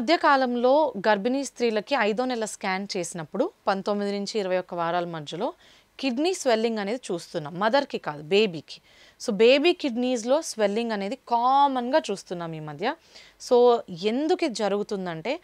మధ్య కాలంలో గర్భిణీ స్త్రీలకి 5వ నెల స్కాన్ చేసినప్పుడు 19 నుంచి 21 వారాల మధ్యలో కిడ్నీ స్వెల్లింగ్ అనేది చూస్తున్నాం. మదర్‌కి కాదు, బేబీకి. సో బేబీ కిడ్నీస్‌లో స్వెల్లింగ్ అనేది కామన్‌గా చూస్తున్నాం ఈ మధ్య. సో ఎందుకు ఇది జరుగుతుందంటే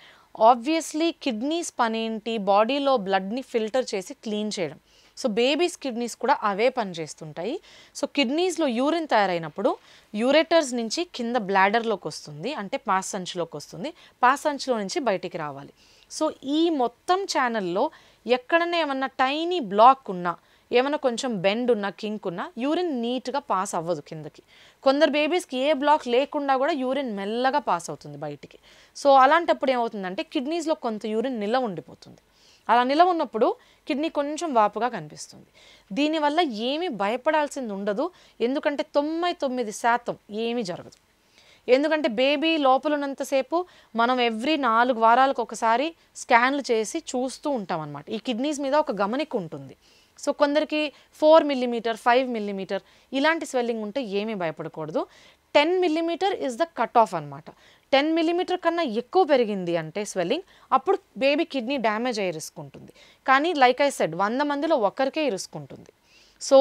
ఆబ్వియస్లీ కిడ్నీస్ పనేంటి, బాడీలో బ్లడ్‌ని ఫిల్టర్ చేసి క్లీన్ చేయడం. సో బేబీస్ కిడ్నీస్ కూడా అవే పని చేస్తుంటాయి. సో కిడ్నీస్‌లో యూరిన్ తయారైనప్పుడు యూరేటర్స్ నుంచి కింద బ్లాడర్‌లోకి వస్తుంది, అంటే పాస్ సంచిలోకి వస్తుంది. పాస్ సంచిలో నుంచి బయటికి రావాలి. సో ఈ మొత్తం ఛానల్‌లో ఎక్కడన్నా ఏమన్నా టైనీ బ్లాక్ ఉన్నా, ఏమన్నా కొంచెం బెండ్ ఉన్నా, కింక్ ఉన్నా యూరిన్ నీట్‌గా పాస్ అవ్వదు కిందకి. కొందరు బేబీస్‌కి ఏ బ్లాక్ లేకుండా కూడా యూరిన్ మెల్లగా పాస్ అవుతుంది బయటికి. సో అలాంటప్పుడు ఏమవుతుందంటే కిడ్నీస్‌లో కొంత యూరిన్ నిల్వ ఉండిపోతుంది. అలా నిల్వ ఉన్నప్పుడు కిడ్నీ కొంచెం వాపుగా కనిపిస్తుంది. దీనివల్ల ఏమీ భయపడాల్సింది ఉండదు. ఎందుకంటే 99% ఏమీ జరగదు. ఎందుకంటే బేబీ లోపల ఉన్నంతసేపు మనం ఎవ్రీ 4 వారాలకు ఒకసారి స్కాన్లు చేసి చూస్తూ ఉంటాం అన్నమాట. ఈ కిడ్నీస్ మీద ఒక గమనిక ఉంటుంది. సో కొందరికి 4 మిల్లీమీటర్, 5 మిల్లీమీటర్ ఇలాంటి స్వెల్లింగ్ ఉంటే ఏమీ భయపడకూడదు. 10 millimetre is the cut off అనమాట. 10 మిల్లీమీటర్ కన్నా ఎక్కువ పెరిగింది అంటే స్వెల్లింగ్, అప్పుడు బేబీ కిడ్నీ డ్యామేజ్ అయ్యే రిస్క్ ఉంటుంది. కానీ లైక్ ఐ సెడ్ 100 మందిలో ఒక్కరికే ఈ రిస్క్ ఉంటుంది. సో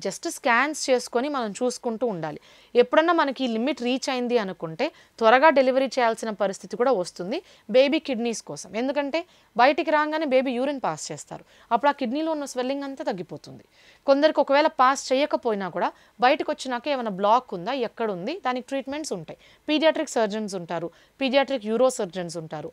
జస్ట్ స్కాన్స్ చేసుకొని మనం చూసుకుంటూ ఉండాలి. ఎప్పుడన్నా మనకి ఈ లిమిట్ రీచ్ అయింది అనుకుంటే త్వరగా డెలివరీ చేయాల్సిన పరిస్థితి కూడా వస్తుంది బేబీ కిడ్నీస్ కోసం. ఎందుకంటే బయటికి రాగానే బేబీ యూరిన్ పాస్ చేస్తారు. అప్పుడు ఆ కిడ్నీలో ఉన్న స్వెల్లింగ్ అంతా తగ్గిపోతుంది. కొందరికి ఒకవేళ పాస్ చేయకపోయినా కూడా బయటకు వచ్చినాక ఏమైనా బ్లాక్ ఉందా, ఎక్కడుంది, దానికి ట్రీట్మెంట్స్ ఉంటాయి. పీడియాట్రిక్ సర్జన్స్ ఉంటారు, పీడియాట్రిక్ యూరో సర్జన్స్ ఉంటారు.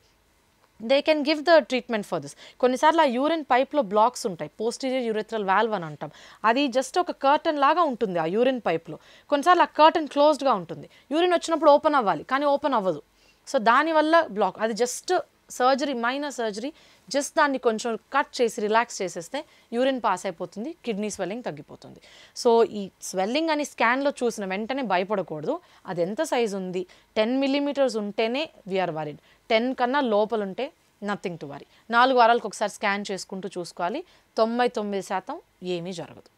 They can give the treatment for this. కొన్నిసార్లు ఆ యూరిన్ పైప్లో బ్లాక్స్ ఉంటాయి, పోస్టీరియర్ యూరెథ్రల్ వాల్వ్ అని అంటాం. అది జస్ట్ ఒక కర్టన్ లాగా ఉంటుంది ఆ యూరిన్ పైప్లో. కొన్నిసార్లు ఆ కర్టన్ క్లోజ్డ్గా ఉంటుంది. యూరిన్ వచ్చినప్పుడు ఓపెన్ అవ్వాలి, కానీ ఓపెన్ అవ్వదు. సో దానివల్ల బ్లాక్. అది just surgery, minor surgery. Just దాన్ని కొంచెం కట్ చేసి రిలాక్స్ చేసేస్తే యూరిన్ పాస్ అయిపోతుంది, కిడ్నీ స్వెల్లింగ్ తగ్గిపోతుంది. సో ఈ స్వెల్లింగ్ అని స్కాన్లో చూసిన వెంటనే భయపడకూడదు. అది ఎంత సైజు ఉంది, 10 మిల్లీమీటర్స్ ఉంటేనే వీఆర్ వరీడ్. 10 కన్నా లోపల ఉంటే నథింగ్ టు వరీ. 4 వారాలకు ఒకసారి స్కాన్ చేసుకుంటూ చూసుకోవాలి. 99% ఏమీ జరగదు.